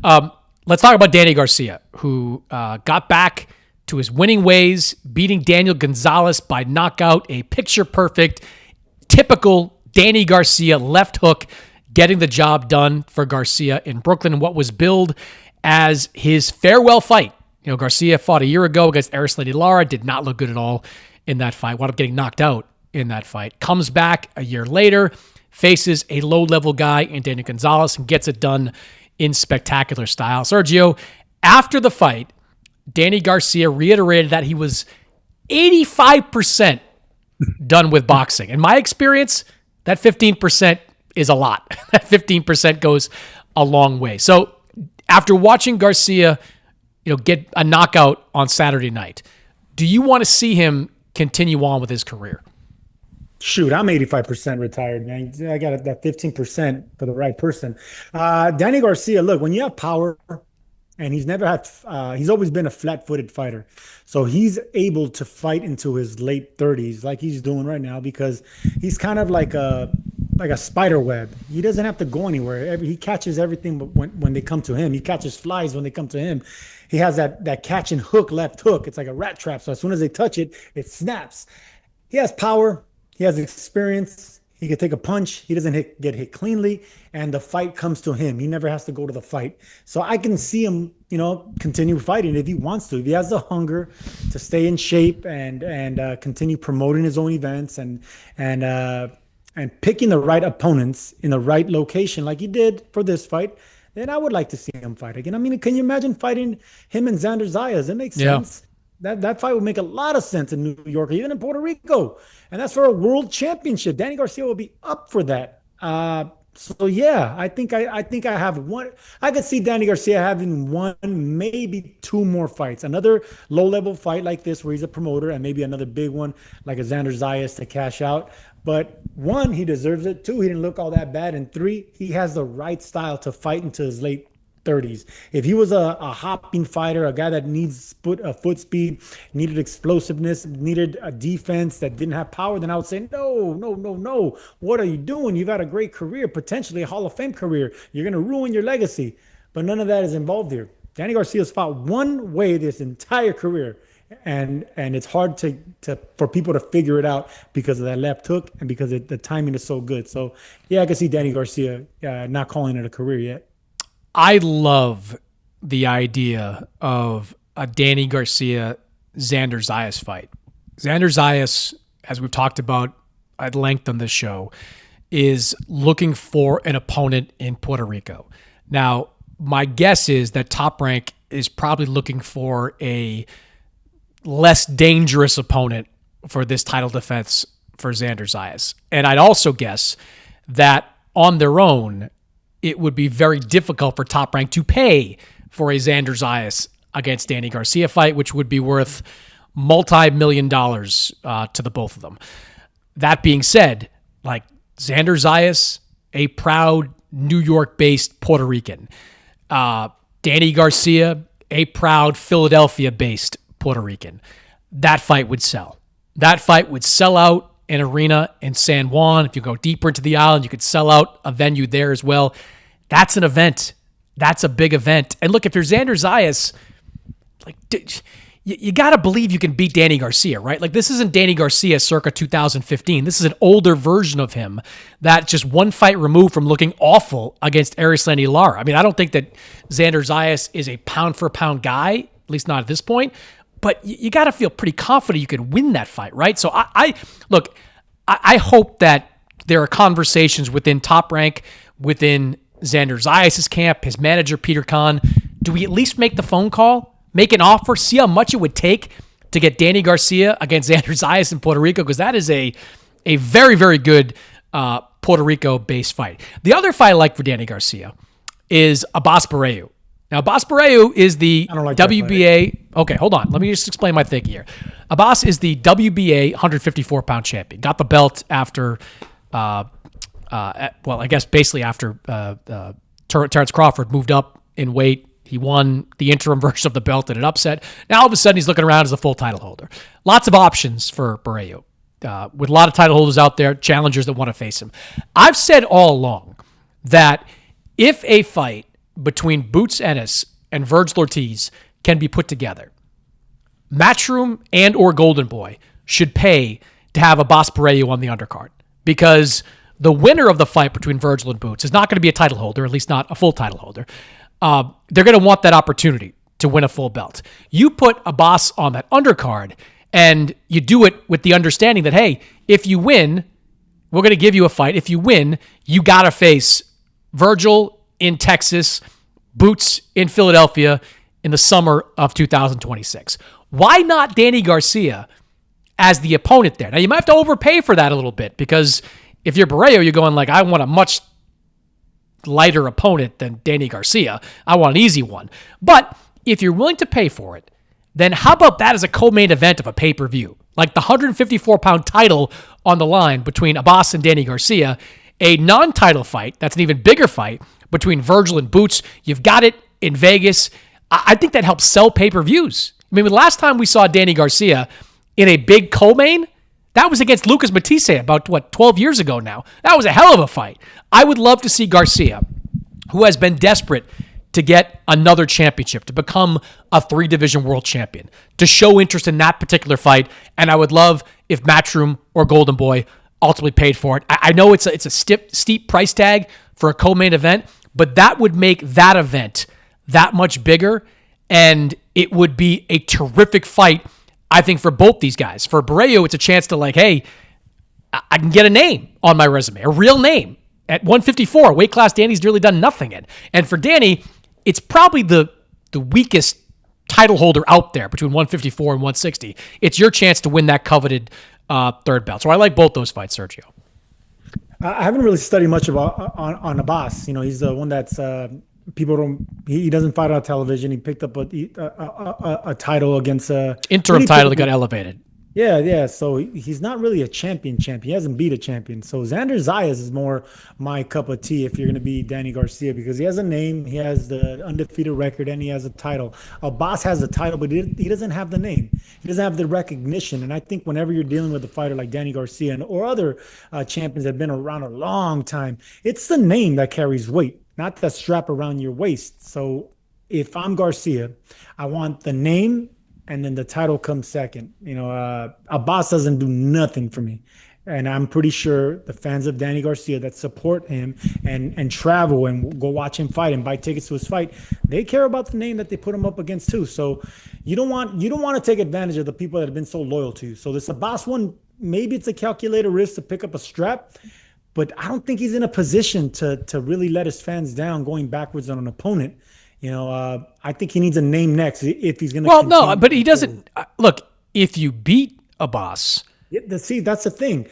Let's talk about Danny Garcia, who got back to his winning ways, beating Daniel Gonzalez by knockout, a picture-perfect, typical Danny Garcia left hook, getting the job done for Garcia in Brooklyn in what was billed as his farewell fight. You know, Garcia fought a year ago against Arislandi Lara, did not look good at all in that fight, wound up getting knocked out in that fight. Comes back a year later, faces a low-level guy in Daniel Gonzalez and gets it done in spectacular style. Sergio, after the fight, Danny Garcia reiterated that he was 85% done with boxing. In my experience, that 15% is a lot. That 15% goes a long way. So after watching Garcia, get a knockout on Saturday night, do you want to see him continue on with his career? Shoot, I'm 85% retired, man. I got that 15% for the right person. Danny Garcia, look, when you have power, and he's always been a flat-footed fighter. So he's able to fight into his late 30s like he's doing right now because he's kind of like a spider web. He doesn't have to go anywhere. He catches everything when they come to him. He catches flies when they come to him. He has that catch and hook, left hook. It's like a rat trap. So as soon as they touch it, it snaps. He has power. He has experience. He can take a punch. He doesn't get hit cleanly, and the fight comes to him. He never has to go to the fight. So I can see him, continue fighting if he wants to. If he has the hunger to stay in shape and continue promoting his own events and picking the right opponents in the right location, like he did for this fight, then I would like to see him fight again. I mean, can you imagine fighting him and Xander Zayas? It makes sense. That fight would make a lot of sense in New York, even in Puerto Rico. And that's for a world championship. Danny Garcia will be up for that. So yeah, I think I have one. I could see Danny Garcia having one, maybe two more fights. Another low-level fight like this where he's a promoter, and maybe another big one like a Xander Zayas to cash out. But one, he deserves it. Two, he didn't look all that bad. And three, he has the right style to fight into his late 30s. If he was a hopping fighter, a guy that needs foot speed, needed explosiveness, needed a defense that didn't have power, then I would say, no. What are you doing? You've had a great career, potentially a Hall of Fame career. You're going to ruin your legacy. But none of that is involved here. Danny Garcia's fought one way this entire career. And it's hard for people to figure it out because of that left hook and because the timing is so good. So, yeah, I can see Danny Garcia not calling it a career yet. I love the idea of a Danny Garcia Xander Zayas fight. Xander Zayas, as we've talked about at length on this show, is looking for an opponent in Puerto Rico. Now, my guess is that Top Rank is probably looking for a less dangerous opponent for this title defense for Xander Zayas. And I'd also guess that on their own, it would be very difficult for Top Rank to pay for a Xander Zayas against Danny Garcia fight, which would be worth multi-million dollars to the both of them. That being said, like Xander Zayas, a proud New York-based Puerto Rican. Danny Garcia, a proud Philadelphia-based Puerto Rican. That fight would sell. That fight would sell out an arena in San Juan. If you go deeper into the island, you could sell out a venue there as well. That's an event. That's a big event. And look, if you're Xander Zayas, like you got to believe you can beat Danny Garcia, right? Like this isn't Danny Garcia circa 2015. This is an older version of him that's just one fight removed from looking awful against Arislandi Lara. I mean, I don't think that Xander Zayas is a pound-for-pound guy, at least not at this point. But you got to feel pretty confident you can win that fight, right? So I hope that there are conversations within Top Rank, within Xander Zayas' camp, his manager, Peter Kahn. Do we at least make the phone call, make an offer, see how much it would take to get Danny Garcia against Xander Zayas in Puerto Rico? Because that is a very, very good Puerto Rico-based fight. The other fight I like for Danny Garcia is Abbas Barreu. Now, Abbas Barreu is the WBA. Okay, hold on. Let me just explain my thinking here. Abbas is the WBA 154-pound champion. Got the belt after, I guess basically after Terrence Crawford moved up in weight. He won the interim version of the belt in an upset. Now, all of a sudden, he's looking around as a full title holder. Lots of options for Barreu. With a lot of title holders out there, challengers that want to face him. I've said all along that if a fight between Boots Ennis and Virgil Ortiz can be put together, Matchroom and or Golden Boy should pay to have Abbas Barreu on the undercard, because the winner of the fight between Virgil and Boots is not going to be a title holder, at least not a full title holder. They're going to want that opportunity to win a full belt. You put Abbas on that undercard, and you do it with the understanding that, hey, if you win, we're going to give you a fight. If you win, you got to face Virgil in Texas, Boots in Philadelphia in the summer of 2026. Why not Danny Garcia as the opponent there? Now, you might have to overpay for that a little bit, because if you're Barreu, you're going like, I want a much lighter opponent than Danny Garcia. I want an easy one. But if you're willing to pay for it, then how about that as a co-main event of a pay-per-view? Like the 154-pound title on the line between Abbas and Danny Garcia, a non-title fight, that's an even bigger fight, between Virgil and Boots. You've got it in Vegas. I think that helps sell pay-per-views. I mean, the last time we saw Danny Garcia in a big co-main, that was against Lucas Matisse about, 12 years ago now. That was a hell of a fight. I would love to see Garcia, who has been desperate to get another championship, to become a 3-division world champion, to show interest in that particular fight. And I would love if Matchroom or Golden Boy ultimately paid for it. I know it's a steep price tag for a co-main event, but that would make that event that much bigger, and it would be a terrific fight, I think, for both these guys. For Barreu, it's a chance to like, hey, I can get a name on my resume, a real name. At 154, weight class Danny's really done nothing in. And for Danny, it's probably the weakest title holder out there between 154 and 160. It's your chance to win that coveted third belt. So I like both those fights, Sergio. I haven't really studied much about on Abbas. He's the one that's people don't. He doesn't fight on television. He picked up a title against interim title that got elevated. Yeah. So he's not really a champion. He hasn't beat a champion. So Xander Zayas is more my cup of tea if you're going to be Danny Garcia, because he has a name, he has the undefeated record, and he has a title. Abbas has a title, but he doesn't have the name. He doesn't have the recognition. And I think whenever you're dealing with a fighter like Danny Garcia or other champions that have been around a long time, it's the name that carries weight, not the strap around your waist. So if I'm Garcia, I want the name, and then the title comes second. Abbas doesn't do nothing for me. And I'm pretty sure the fans of Danny Garcia that support him and travel and go watch him fight and buy tickets to his fight, they care about the name that they put him up against too. So you don't want to take advantage of the people that have been so loyal to you. So this Abbas one, maybe it's a calculated risk to pick up a strap, but I don't think he's in a position to really let his fans down going backwards on an opponent. I think he needs a name next if he's going to. Well, no, but he doesn't. Look, if you beat Abbas. See, that's the thing.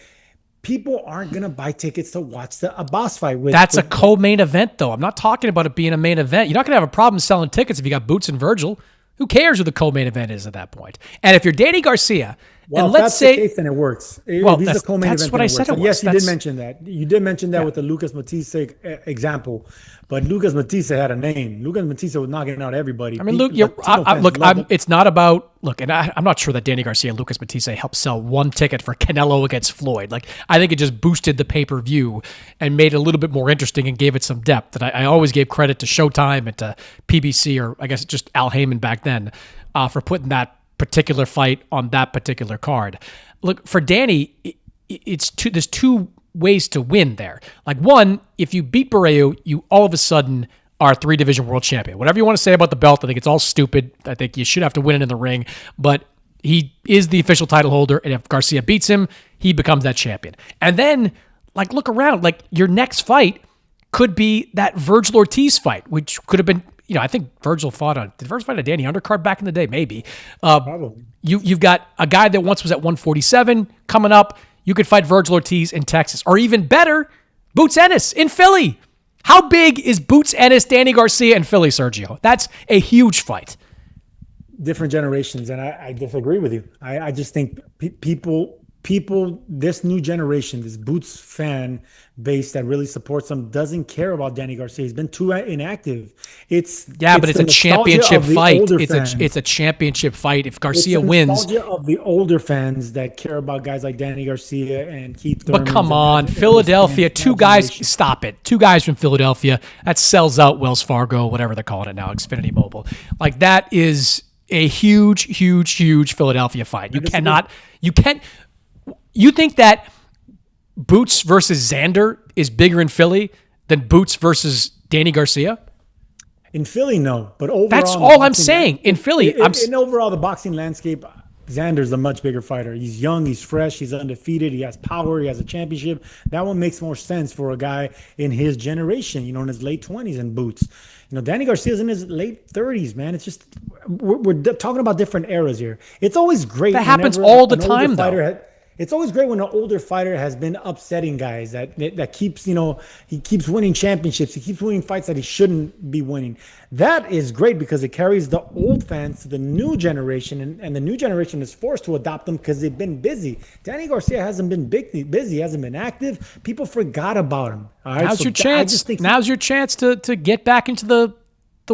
People aren't going to buy tickets to watch the Abbas fight. That's a co-main event, though. I'm not talking about it being a main event. You're not going to have a problem selling tickets if you got Boots and Virgil. Who cares who the co-main event is at that point? And if you're Danny Garcia, well, and let's say, the case, then it works. Well, that's what I said. Yes, you did mention that. You did mention that with the Lucas Matisse example, but Lucas Matisse had a name. Lucas Matisse was knocking out everybody. I mean, Luke, it's not about and I'm not sure that Danny Garcia and Lucas Matisse helped sell one ticket for Canelo against Floyd. Like, I think it just boosted the pay-per-view and made it a little bit more interesting and gave it some depth. And I always gave credit to Showtime and to PBC, or I guess just Al Heyman back then, for putting that particular fight on that particular card. Look, for Danny, there's two ways to win there. Like, one, if you beat Barreu, you all of a sudden are 3-division world champion. Whatever you want to say about the belt, I think it's all stupid. I think you should have to win it in the ring, but he is the official title holder, and if Garcia beats him, he becomes that champion. And then, look around. Your next fight could be that Virgil Ortiz fight, which could have been, I think Virgil did Virgil fight a Danny undercard back in the day? Maybe. Probably. You've got a guy that once was at 147 coming up. You could fight Virgil Ortiz in Texas, or even better, Boots Ennis in Philly. How big is Boots Ennis, Danny Garcia in Philly, Sergio? That's a huge fight. Different generations, and I disagree with you. I just think people people, this new generation, this Boots fan base that really supports him, doesn't care about Danny Garcia. He's been too inactive. Yeah, but It's it's the a nostalgia championship of the fight. older It's fans. a championship fight. If It's Garcia the wins, nostalgia of the older fans that care about guys like Danny Garcia and Keith but Thurmans come and on, those fans, Philadelphia, two that guys, generation. stop it. Two guys from Philadelphia, that sells out Wells Fargo, whatever they're calling it now, Xfinity Mobile. Like that is a huge, huge, huge Philadelphia fight. I disagree. You think that Boots versus Xander is bigger in Philly than Boots versus Danny Garcia? In Philly, no, but overall, That's in the all I'm boxing saying. In Philly, in overall the boxing landscape, Xander's a much bigger fighter. He's young, he's fresh, he's undefeated, he has power, he has a championship. That one makes more sense for a guy in his generation, in his late 20s in Boots. Danny Garcia's in his late 30s, man. It's just we're talking about different eras here. It's always great. that happens whenever all the an older time, though. fighter it's always great when an older fighter has been upsetting guys that keeps, he keeps winning championships. He keeps winning fights that he shouldn't be winning. That is great because it carries the old fans to the new generation, and the new generation is forced to adopt them because they've been busy. Danny Garcia hasn't been busy, hasn't been active. People forgot about him. All right, Now's your chance. Now's your chance to get back into the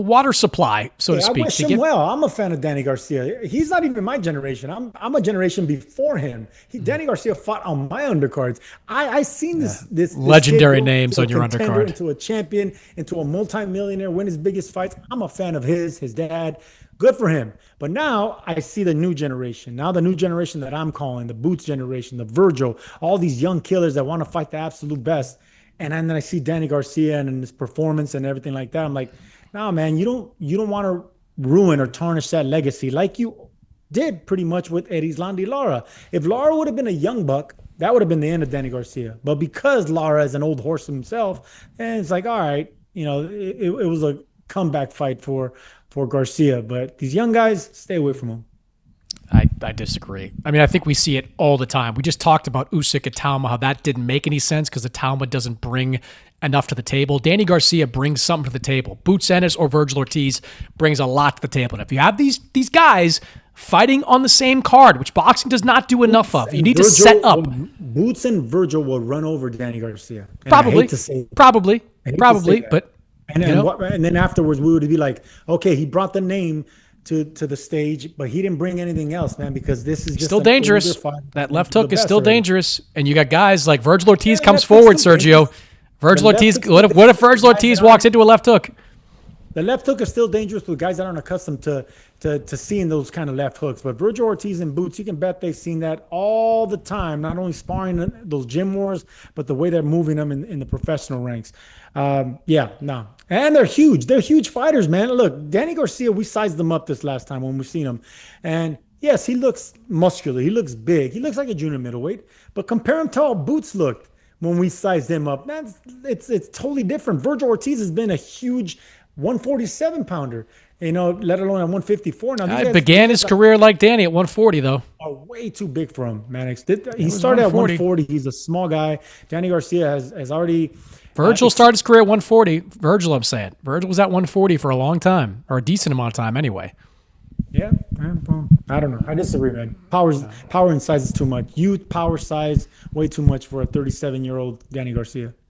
water supply, so to speak. I wish him well. I'm a fan of Danny Garcia. He's not even my generation. I'm a generation before him. Danny Garcia fought on my undercards. I seen this legendary kid go names into on your a contender, undercard. into a champion, into a multimillionaire, win his biggest fights. I'm a fan of his dad. Good for him. But now I see the new generation. Now the new generation that I'm calling the Boots generation, the Virgil, all these young killers that want to fight the absolute best. And then I see Danny Garcia and his performance and everything like that. I'm like, no, man, you don't want to ruin or tarnish that legacy like you did pretty much with Erislandy Lara. If Lara would have been a young buck, that would have been the end of Danny Garcia. But because Lara is an old horse himself, and it's like, all right, it was a comeback fight for Garcia. But these young guys, stay away from him. I disagree. I mean, I think we see it all the time. We just talked about Usyk and Talma, how that didn't make any sense because the Talma doesn't bring enough to the table. Danny Garcia brings something to the table. Boots Ennis or Virgil Ortiz brings a lot to the table. And if you have these guys fighting on the same card, which boxing does not do enough of, you need to set up. Boots and Virgil will run over Danny Garcia. And Probably. I hate to say it. Probably. But and then afterwards we would be like, okay, he brought the name to the stage, but he didn't bring anything else, man, because this is just still dangerous. That left hook is still dangerous. And you got guys like Virgil Ortiz comes forward, Sergio. Virgil Ortiz, what if Virgil Ortiz walks into a left hook? The left hook is still dangerous with guys that aren't accustomed to seeing those kind of left hooks. But Virgil Ortiz and Boots, you can bet they've seen that all the time, not only sparring those gym wars, but the way they're moving them in the professional ranks. And they're huge. They're huge fighters, man. Look, Danny Garcia, we sized them up this last time when we've seen him. And yes, he looks muscular. He looks big. He looks like a junior middleweight. But compare him to how Boots looked when we sized him up. Man, it's totally different. Virgil Ortiz has been a huge 147 pounder, let alone at 154. Now, he began his career like Danny at 140, though. Are way too big for him, Mannix. He started at 140. He's a small guy. Danny Garcia has already. Virgil started his career at 140. Virgil, I'm saying. Virgil was at 140 for a long time, or a decent amount of time anyway. Yeah, well, I don't know. I disagree, man. Power and size is too much. Youth, power, size, way too much for a 37-year-old Danny Garcia.